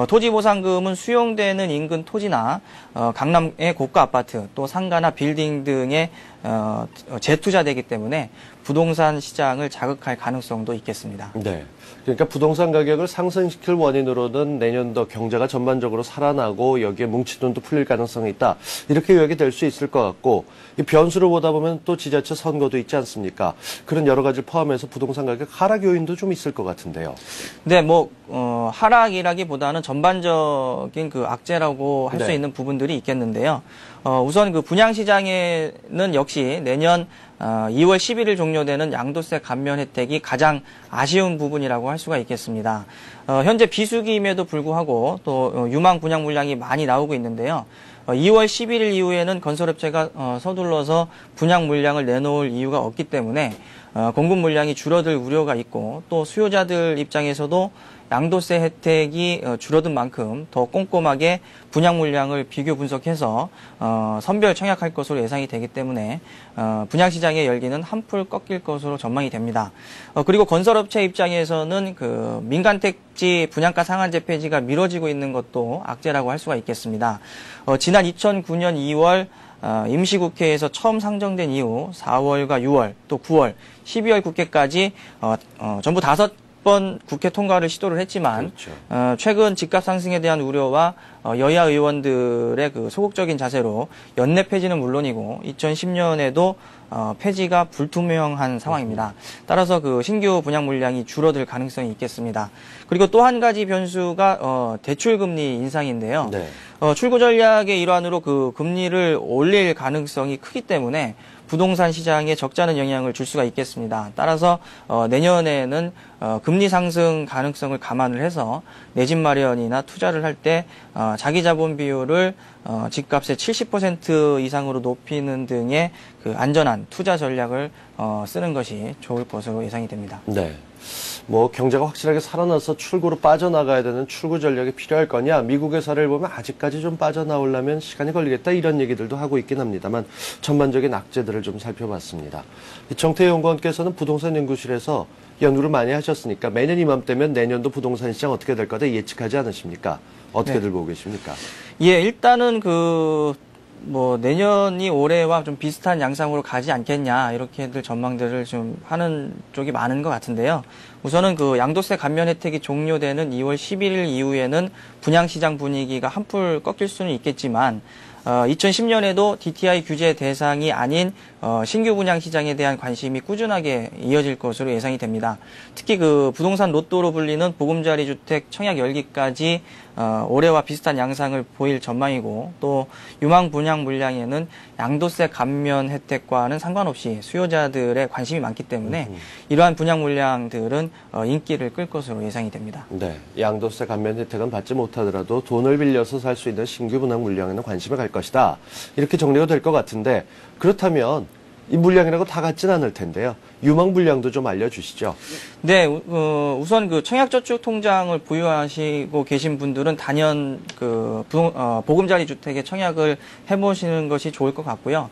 토지보상금은 수용되는 인근 토지나 강남의 고가 아파트, 또 상가나 빌딩 등에 재투자되기 때문에 부동산 시장을 자극할 가능성도 있겠습니다. 네. 그러니까 부동산 가격을 상승시킬 원인으로는 내년도 경제가 전반적으로 살아나고 여기에 뭉친 돈도 풀릴 가능성이 있다. 이렇게 요약이 될 수 있을 것 같고 이 변수를 보다 보면 또 지자체 선거도 있지 않습니까? 그런 여러 가지를 포함해서 부동산 가격 하락 요인도 좀 있을 것 같은데요. 네, 하락이라기보다는 전반적인 악재라고 할 수 네. 있는 부분들이 있겠는데요. 우선 분양 시장에는 역시 내년 2월 11일 종료되는 양도세 감면 혜택이 가장 아쉬운 부분이라고 할 수가 있겠습니다. 현재 비수기임에도 불구하고 또 유망 분양 물량이 많이 나오고 있는데요. 2월 11일 이후에는 건설업체가 서둘러서 분양 물량을 내놓을 이유가 없기 때문에 공급 물량이 줄어들 우려가 있고 또 수요자들 입장에서도 양도세 혜택이 줄어든 만큼 더 꼼꼼하게 분양 물량을 비교 분석해서 선별 청약할 것으로 예상이 되기 때문에 분양시장의 열기는 한풀 꺾일 것으로 전망이 됩니다. 그리고 건설업체 입장에서는 그 민간택지 분양가 상한제 폐지가 미뤄지고 있는 것도 악재라고 할 수가 있겠습니다. 지난 2009년 2월 임시국회에서 처음 상정된 이후 4월과 6월 또 9월, 12월 국회까지 전부 5번 국회 통과를 시도를 했지만 그렇죠. 최근 집값 상승에 대한 우려와 여야 의원들의 그 소극적인 자세로 연내 폐지는 물론이고 2010년에도 폐지가 불투명한 상황입니다. 따라서 그 신규 분양 물량이 줄어들 가능성이 있겠습니다. 그리고 또 한 가지 변수가 대출 금리 인상인데요. 네. 출구 전략의 일환으로 그 금리를 올릴 가능성이 크기 때문에 부동산 시장에 적잖은 영향을 줄 수가 있겠습니다. 따라서 내년에는 금리 상승 가능성을 감안을 해서 내 집 마련이나 투자를 할 때 자기 자본 비율을 집값의 70% 이상으로 높이는 등의 그 안전한 투자 전략을 쓰는 것이 좋을 것으로 예상이 됩니다. 네. 뭐 경제가 확실하게 살아나서 출구로 빠져나가야 되는 출구 전략이 필요할 거냐, 미국의 사례를 보면 아직까지 좀 빠져나오려면 시간이 걸리겠다 이런 얘기들도 하고 있긴 합니다만 전반적인 악재들을 좀 살펴봤습니다. 정태희 연구원께서는 부동산 연구실에서 연구를 많이 하셨으니까 매년 이맘때면 내년도 부동산 시장 어떻게 될 거다 예측하지 않으십니까? 어떻게들 보고 계십니까? 예, 일단은 내년이 올해와 좀 비슷한 양상으로 가지 않겠냐, 이렇게들 전망들을 좀 하는 쪽이 많은 것 같은데요. 우선은 그 양도세 감면 혜택이 종료되는 2월 11일 이후에는 분양시장 분위기가 한풀 꺾일 수는 있겠지만, 2010년에도 DTI 규제 대상이 아닌 신규 분양 시장에 대한 관심이 꾸준하게 이어질 것으로 예상이 됩니다. 특히 그 부동산 로또로 불리는 보금자리 주택 청약 열기까지 올해와 비슷한 양상을 보일 전망이고, 또 유망 분양 물량에는 양도세 감면 혜택과는 상관없이 수요자들의 관심이 많기 때문에 이러한 분양 물량들은 인기를 끌 것으로 예상이 됩니다. 네, 양도세 감면 혜택은 받지 못하더라도 돈을 빌려서 살 수 있는 신규 분양 물량에는 관심이 갈 것이다. 이렇게 정리가 될 것 같은데, 그렇다면 이 물량이라고 다 같지는 않을 텐데요. 유망 물량도 좀 알려주시죠. 네, 우선 그 청약저축통장을 보유하시고 계신 분들은 단연 그 보금자리 주택의 청약을 해보시는 것이 좋을 것 같고요.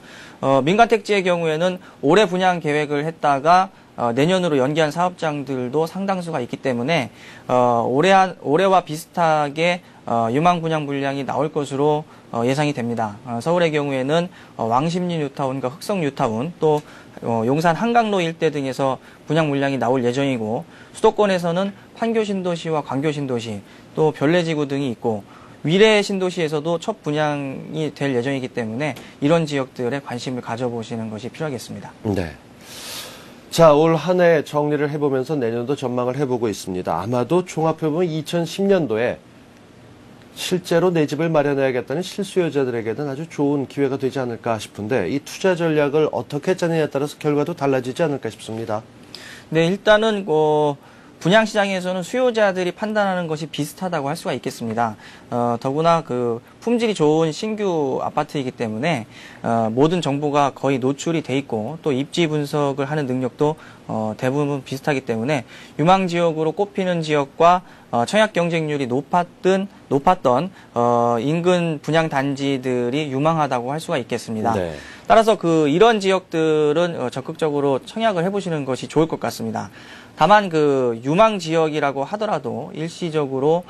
민간택지의 경우에는 올해 분양 계획을 했다가 내년으로 연기한 사업장들도 상당수가 있기 때문에 올해와 비슷하게 유망 분양 물량이 나올 것으로 예상이 됩니다. 서울의 경우에는 왕십리 뉴타운과 흑성 뉴타운, 또 용산 한강로 일대 등에서 분양 물량이 나올 예정이고, 수도권에서는 판교 신도시와 광교 신도시, 또 별내지구 등이 있고, 위례 신도시에서도 첫 분양이 될 예정이기 때문에 이런 지역들에 관심을 가져보시는 것이 필요하겠습니다. 네. 자, 올 한 해 정리를 해보면서 내년도 전망을 해보고 있습니다. 아마도 종합해보면 2010년도에 실제로 내 집을 마련해야겠다는 실수요자들에게는 아주 좋은 기회가 되지 않을까 싶은데, 이 투자 전략을 어떻게 짜느냐에 따라서 결과도 달라지지 않을까 싶습니다. 네, 일단은 분양시장에서는 수요자들이 판단하는 것이 비슷하다고 할 수가 있겠습니다. 더구나 그 품질이 좋은 신규 아파트이기 때문에 모든 정보가 거의 노출이 돼 있고, 또 입지 분석을 하는 능력도 대부분 비슷하기 때문에 유망 지역으로 꼽히는 지역과 청약 경쟁률이 높았던 인근 분양 단지들이 유망하다고 할 수가 있겠습니다. 네. 따라서 이런 지역들은 적극적으로 청약을 해보시는 것이 좋을 것 같습니다. 다만 그 유망 지역이라고 하더라도 일시적으로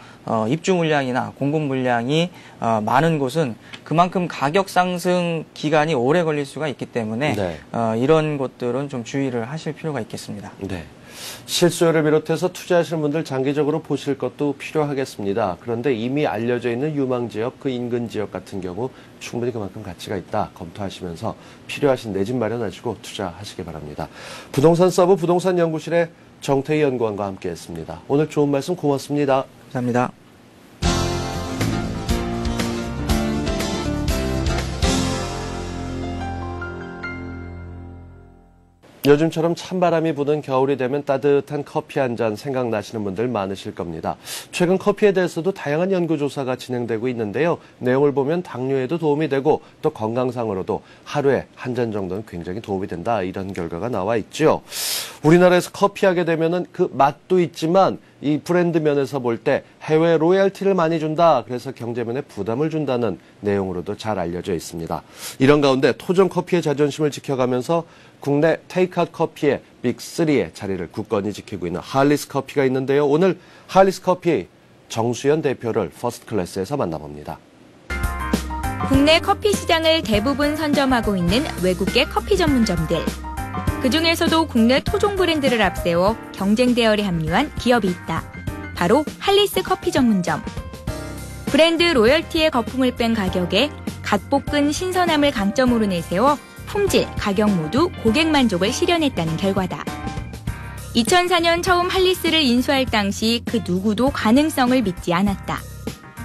입주 물량이나 공급 물량이 많은 곳은 그만큼 가격 상승 기간이 오래 걸릴 수가 있기 때문에 네. 이런 것들은 좀 주의를 하실 필요가 있겠습니다. 네. 실수요를 비롯해서 투자하시는 분들 장기적으로 보실 것도 필요하겠습니다. 그런데 이미 알려져 있는 유망 지역, 그 인근 지역 같은 경우 충분히 그만큼 가치가 있다 검토하시면서 필요하신 내 집 마련하시고 투자하시기 바랍니다. 부동산 서브 부동산 연구실의 정태희 연구원과 함께했습니다. 오늘 좋은 말씀 고맙습니다. 감사합니다. 요즘처럼 찬바람이 부는 겨울이 되면 따뜻한 커피 한 잔 생각나시는 분들 많으실 겁니다. 최근 커피에 대해서도 다양한 연구조사가 진행되고 있는데요. 내용을 보면 당뇨에도 도움이 되고 또 건강상으로도 하루에 한 잔 정도는 굉장히 도움이 된다, 이런 결과가 나와 있죠. 우리나라에서 커피하게 되면은 그 맛도 있지만 이 브랜드 면에서 볼 때 해외 로열티를 많이 준다, 그래서 경제면에 부담을 준다는 내용으로도 잘 알려져 있습니다. 이런 가운데 토종 커피의 자존심을 지켜가면서 국내 테이크아웃 커피의 빅3의 자리를 굳건히 지키고 있는 할리스 커피가 있는데요. 오늘 할리스 커피 정수연 대표를 퍼스트 클래스에서 만나봅니다. 국내 커피 시장을 대부분 선점하고 있는 외국계 커피 전문점들. 그중에서도 국내 토종 브랜드를 앞세워 경쟁 대열에 합류한 기업이 있다. 바로 할리스 커피 전문점. 브랜드 로열티의 거품을 뺀 가격에 갓 볶은 신선함을 강점으로 내세워 품질, 가격 모두 고객 만족을 실현했다는 결과다. 2004년 처음 할리스를 인수할 당시 그 누구도 가능성을 믿지 않았다.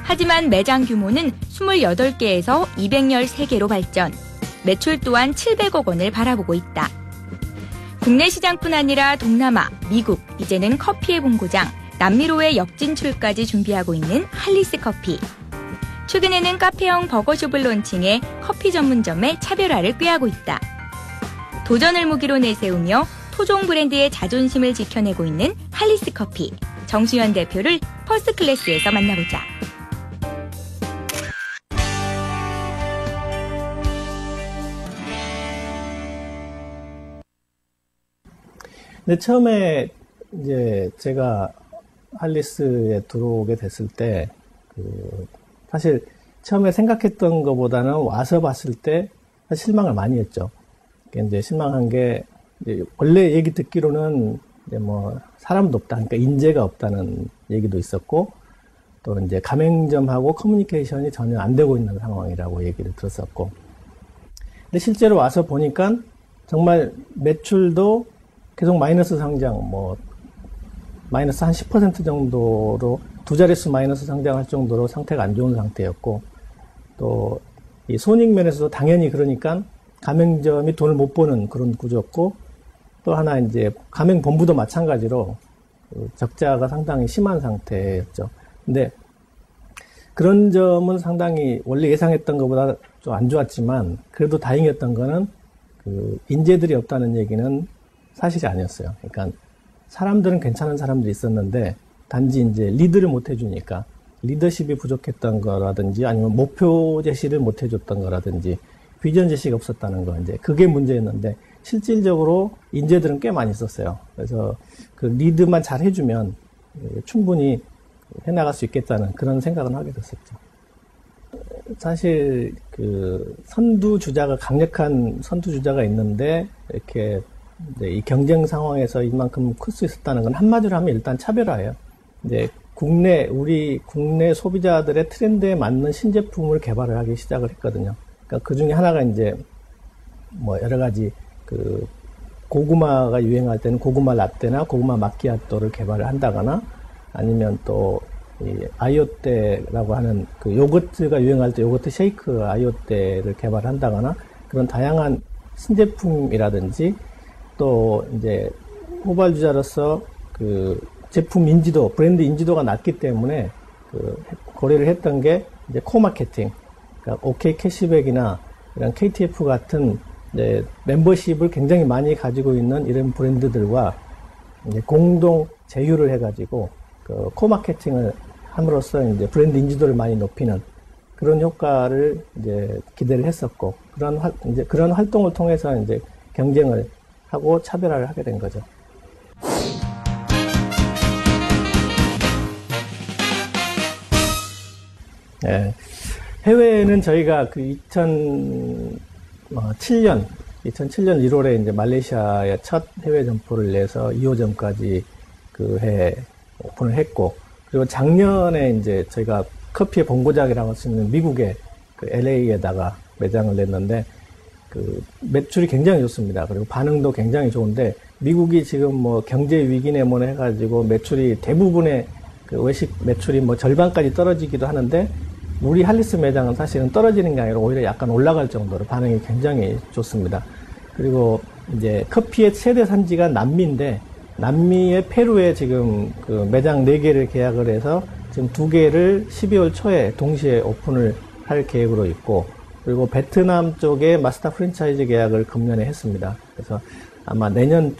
하지만 매장 규모는 28개에서 213개로 발전, 매출 또한 700억 원을 바라보고 있다. 국내 시장뿐 아니라 동남아, 미국, 이제는 커피의 본고장, 남미로의 역진출까지 준비하고 있는 할리스 커피. 최근에는 카페형 버거숍을 론칭해 커피 전문점의 차별화를 꾀하고 있다. 도전을 무기로 내세우며 토종 브랜드의 자존심을 지켜내고 있는 할리스 커피. 정수연 대표를 퍼스트 클래스에서 만나보자. 근데 처음에 이제 제가 할리스에 들어오게 됐을 때, 사실 처음에 생각했던 것보다는 와서 봤을 때 실망을 많이 했죠. 이제 실망한 게, 이제 원래 얘기 듣기로는 이제 뭐 사람도 없다, 그러니까 인재가 없다는 얘기도 있었고, 또 이제 가맹점하고 커뮤니케이션이 전혀 안 되고 있는 상황이라고 얘기를 들었었고, 근데 실제로 와서 보니까 정말 매출도 계속 마이너스 상장, 뭐 마이너스 한 10% 정도로 두 자릿수 마이너스 상장할 정도로 상태가 안 좋은 상태였고, 또 이 손익면에서도 당연히 그러니까 가맹점이 돈을 못 버는 그런 구조였고, 또 하나 이제 가맹본부도 마찬가지로 적자가 상당히 심한 상태였죠. 근데 그런 점은 상당히 원래 예상했던 것보다 좀 안 좋았지만, 그래도 다행이었던 거는 인재들이 없다는 얘기는 사실이 아니었어요. 그러니까 사람들은 괜찮은 사람들이 있었는데 단지 이제 리드를 못 해주니까, 리더십이 부족했던 거라든지 아니면 목표 제시를 못 해줬던 거라든지 비전 제시가 없었다는 거, 이제 그게 문제였는데 실질적으로 인재들은 꽤 많이 있었어요. 그래서 그 리드만 잘 해주면 충분히 해나갈 수 있겠다는 그런 생각은 하게 됐었죠. 사실 선두주자가, 강력한 선두주자가 있는데 이렇게 이 경쟁 상황에서 이만큼 클 수 있었다는 건 한마디로 하면 일단 차별화예요. 이제 우리 국내 소비자들의 트렌드에 맞는 신제품을 개발을 하기 시작을 했거든요. 그러니까 그 중에 하나가 이제 뭐 여러 가지 고구마가 유행할 때는 고구마 라떼나 고구마 마키아토를 개발을 한다거나, 아니면 또 아이오떼라고 하는 요거트가 유행할 때 요거트 쉐이크 아이오떼를 개발한다거나, 그런 다양한 신제품이라든지, 또 이제 후발주자로서 제품 인지도, 브랜드 인지도가 낮기 때문에 고려를 했던 게 이제 코마케팅, 그러니까 OK 캐시백이나 이런 KTF 같은 이제 멤버십을 굉장히 많이 가지고 있는 이런 브랜드들과 이제 공동 제휴를 해가지고 코마케팅을 함으로써 이제 브랜드 인지도를 많이 높이는 그런 효과를 이제 기대를 했었고, 그런 활동을 통해서 이제 경쟁을 하고 차별화를 하게 된 거죠. 네. 해외에는 저희가 2007년 1월에 이제 말레이시아에 첫 해외 점포를 내서 2호점까지 해 오픈을 했고, 그리고 작년에 이제 저희가 커피의 본고장이라고 할 수 있는 미국의 LA에다가 매장을 냈는데, 매출이 굉장히 좋습니다. 그리고 반응도 굉장히 좋은데, 미국이 지금 뭐 경제 위기네 뭐네 해가지고 매출이 대부분의 외식 매출이 뭐 절반까지 떨어지기도 하는데, 우리 할리스 매장은 사실은 떨어지는 게 아니라 오히려 약간 올라갈 정도로 반응이 굉장히 좋습니다. 그리고 이제 커피의 최대 산지가 남미인데 남미의 페루에 지금 그 매장 4개를 계약을 해서 지금 2개를 12월 초에 동시에 오픈을 할 계획으로 있고, 그리고 베트남 쪽에 마스터 프랜차이즈 계약을 금년에 했습니다. 그래서 아마 내년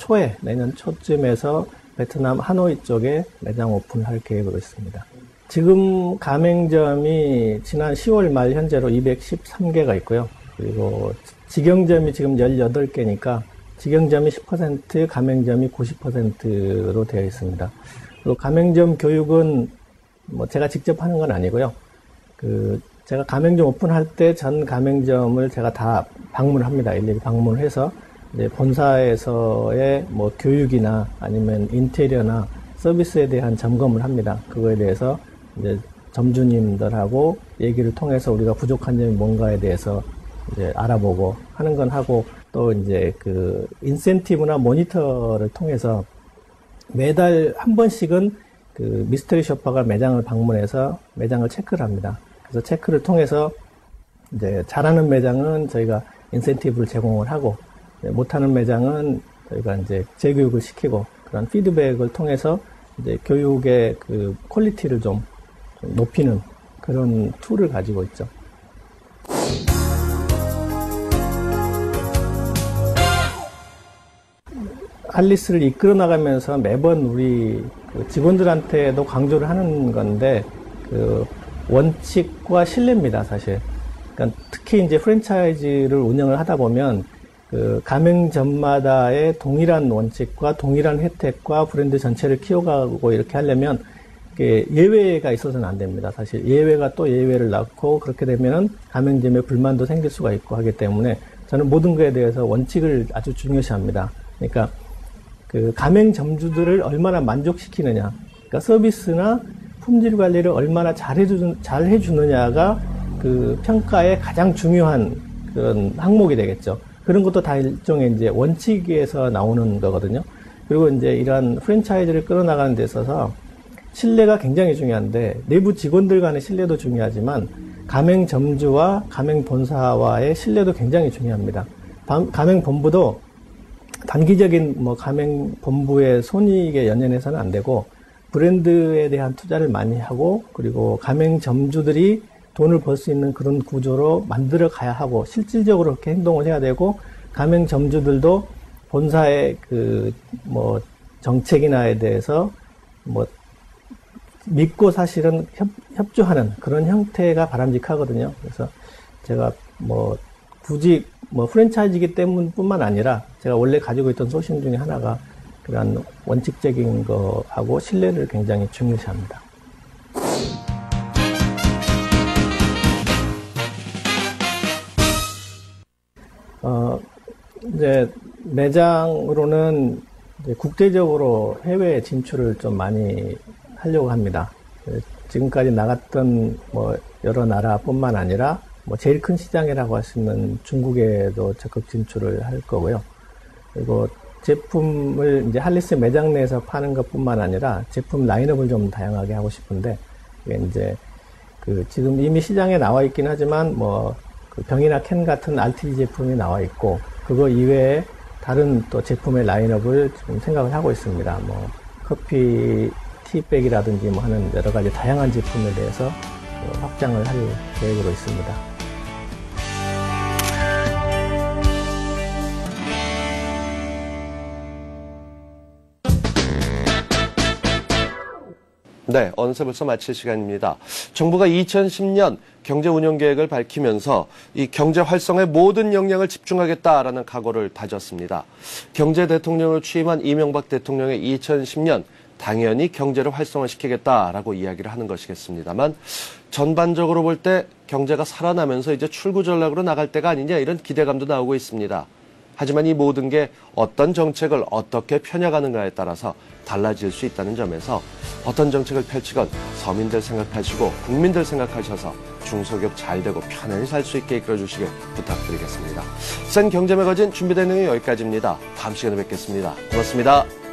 초쯤에서 베트남 하노이 쪽에 매장 오픈을 할 계획으로 있습니다. 지금 가맹점이 지난 10월 말 현재로 213개가 있고요. 그리고 직영점이 지금 18개니까 직영점이 10%, 가맹점이 90%로 되어 있습니다. 그리고 가맹점 교육은 뭐 제가 직접 하는 건 아니고요. 제가 가맹점 오픈할 때 전 가맹점을 제가 다 방문합니다. 일일이 방문해서 이제 본사에서의 뭐 교육이나 아니면 인테리어나 서비스에 대한 점검을 합니다. 그거에 대해서 이제 점주님들하고 얘기를 통해서 우리가 부족한 점이 뭔가에 대해서 이제 알아보고 하는 건 하고, 또 이제 그 인센티브나 모니터를 통해서 매달 한 번씩은 그 미스터리 쇼퍼가 매장을 방문해서 매장을 체크를 합니다. 그래서 체크를 통해서 이제 잘하는 매장은 저희가 인센티브를 제공을 하고, 못하는 매장은 저희가 이제 재교육을 시키고, 그런 피드백을 통해서 이제 교육의 그 퀄리티를 좀 높이는 그런 툴을 가지고 있죠. 할리스를 이끌어 나가면서 매번 우리 그 직원들한테도 강조를 하는 건데, 그 원칙과 신뢰입니다, 사실. 그러니까 특히 이제 프랜차이즈를 운영을 하다 보면 그 가맹점마다의 동일한 원칙과 동일한 혜택과 브랜드 전체를 키워가고 이렇게 하려면 예외가 있어서는 안 됩니다. 사실 예외가 또 예외를 낳고, 그렇게 되면은 가맹점에 불만도 생길 수가 있고 하기 때문에 저는 모든 것에 대해서 원칙을 아주 중요시합니다. 그러니까 그 가맹점주들을 얼마나 만족시키느냐, 그러니까 서비스나 품질 관리를 얼마나 잘 해주느냐가 그 평가의 가장 중요한 그런 항목이 되겠죠. 그런 것도 다 일종의 이제 원칙에서 나오는 거거든요. 그리고 이제 이러한 프랜차이즈를 끌어나가는 데 있어서 신뢰가 굉장히 중요한데, 내부 직원들 간의 신뢰도 중요하지만 가맹점주와 가맹본사와의 신뢰도 굉장히 중요합니다. 가맹본부도 단기적인 뭐 가맹본부의 손익에 연연해서는 안 되고, 브랜드에 대한 투자를 많이 하고, 그리고 가맹점주들이 돈을 벌 수 있는 그런 구조로 만들어 가야 하고, 실질적으로 그렇게 행동을 해야 되고, 가맹점주들도 본사의 그 뭐 정책이나에 대해서 뭐 믿고 사실은 협조하는 그런 형태가 바람직하거든요. 그래서 제가 뭐 굳이 뭐 프랜차이즈이기 때문뿐만 아니라 제가 원래 가지고 있던 소신 중에 하나가 그런 원칙적인 거하고 신뢰를 굉장히 중요시합니다. 이제 매장으로는 이제 국제적으로 해외 진출을 좀 많이 하려고 합니다. 지금까지 나갔던 뭐 여러 나라뿐만 아니라 뭐 제일 큰 시장이라고 할 수 있는 중국에도 적극 진출을 할 거고요. 그리고 제품을 이제 할리스 매장 내에서 파는 것뿐만 아니라 제품 라인업을 좀 다양하게 하고 싶은데, 이게 이제 그 지금 이미 시장에 나와 있긴 하지만 뭐 그 병이나 캔 같은 RTD 제품이 나와 있고, 그거 이외에 다른 또 제품의 라인업을 지금 생각을 하고 있습니다. 뭐 커피 티백이라든지 뭐 하는 여러 가지 다양한 제품에 대해서 확장을 할 계획으로 있습니다. 네, 어느새 벌써 마칠 시간입니다. 정부가 2010년 경제 운영 계획을 밝히면서 이 경제 활성화에 모든 역량을 집중하겠다라는 각오를 다졌습니다. 경제 대통령을 취임한 이명박 대통령의 2010년 당연히 경제를 활성화시키겠다라고 이야기를 하는 것이겠습니다만, 전반적으로 볼 때 경제가 살아나면서 이제 출구 전략으로 나갈 때가 아니냐, 이런 기대감도 나오고 있습니다. 하지만 이 모든 게 어떤 정책을 어떻게 펴나가는가에 따라서 달라질 수 있다는 점에서 어떤 정책을 펼치건 서민들 생각하시고 국민들 생각하셔서 중소기업 잘 되고 편안히 살 수 있게 이끌어주시길 부탁드리겠습니다. 센 경제 매거진 준비된 내용이 여기까지입니다. 다음 시간에 뵙겠습니다. 고맙습니다.